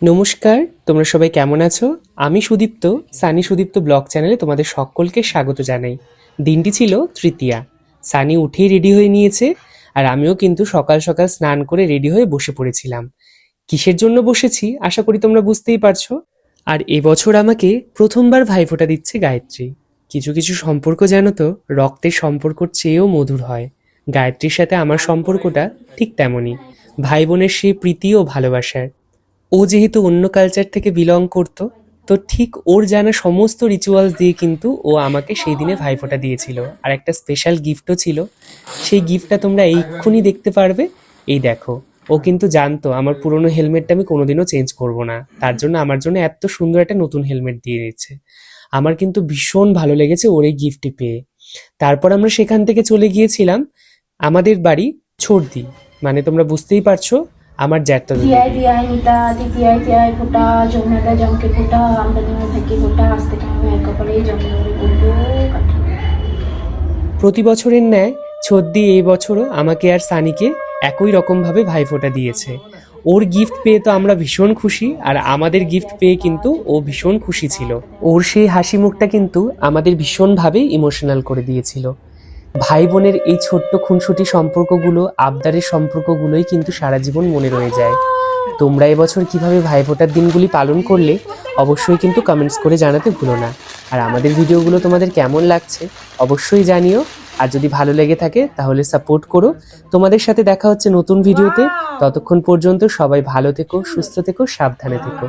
নমস্কার, তোমরা সবাই কেমন আছো? আমি সুদীপ্ত, সানি সুদীপ্ত ব্লগ চ্যানেলে তোমাদের সকলকে স্বাগত জানাই। দিনটি ছিল তৃতীয়া। সানি উঠেই রেডি হয়ে নিয়েছে, আর আমিও কিন্তু সকাল সকাল স্নান করে রেডি হয়ে বসে পড়েছিলাম। কিসের জন্য বসেছি আশা করি তোমরা বুঝতেই পারছো। আর এবছর আমাকে প্রথমবার ভাইফোঁটা দিচ্ছে গায়ত্রী। কিছু কিছু সম্পর্ক জানো তো, রক্তের সম্পর্কর চেয়েও মধুর হয়। গায়ত্রীর সাথে আমার সম্পর্কটা ঠিক তেমনই, ভাই বোনের সেই প্রীতি ও ভালোবাসার। ও যেহেতু অন্য কালচার থেকে বিলং করতো, তো ঠিক ওর জানা সমস্ত রিচুয়ালস দিয়ে কিন্তু ও আমাকে সেই দিনে ভাইফোঁটা দিয়েছিল। আর একটা স্পেশাল গিফটও ছিল। সেই গিফটটা তোমরা এক্ষুনি দেখতে পারবে। এই দেখো, ও কিন্তু জানতো আমার পুরনো হেলমেটটা আমি কোনোদিনও চেঞ্জ করব না, তার জন্য আমার জন্য এত সুন্দর একটা নতুন হেলমেট দিয়ে দিচ্ছে। আমার কিন্তু ভীষণ ভালো লেগেছে ওর এই গিফটটি পেয়ে। তারপর আমরা সেখান থেকে চলে গিয়েছিলাম আমাদের বাড়ি ছর্দি, মানে তোমরা বুঝতেই পারছো, আমার জ্যাঠা দিদি। টিআই টিআই নিতা টিআই টিআই ফোটা যমুনাটা জমকে ফোটা আমদানি থেকে ফোটা আসতে টাইমে একেবারেই জমনারে বলবো কাঠি। প্রতি বছরের ন্যায় ছদ্দি এই বছরও আমাকে আর সানিকে একই রকমভাবে ভাইফোঁটা দিয়েছে। ওর গিফট পেয়ে তো আমরা ভীষণ খুশি, আর আমাদের গিফট পেয়ে কিন্তু ও ভীষণ খুশি ছিল। ওর সেই হাসি মুখটা কিন্তু আমাদের ভীষণভাবে ইমোশনাল করে দিয়েছিল। ভাই বোনের এই ছোট্ট খুনসুটি সম্পর্কগুলো, আবদারের সম্পর্কগুলোই কিন্তু সারা জীবন মনে রয়ে যায়। তোমরা এবছর কিভাবে ভাইফোঁটার দিনগুলি পালন করলে অবশ্যই কিন্তু কমেন্টস করে জানাতে ভুলো না। আর আমাদের ভিডিওগুলো তোমাদের কেমন লাগছে অবশ্যই জানিও। আর যদি ভালো লেগে থাকে তাহলে সাপোর্ট করো। তোমাদের সাথে দেখা হচ্ছে নতুন ভিডিওতে। ততক্ষণ পর্যন্ত সবাই ভালো থেকো, সুস্থ থেকো, সাবধানে থেকো।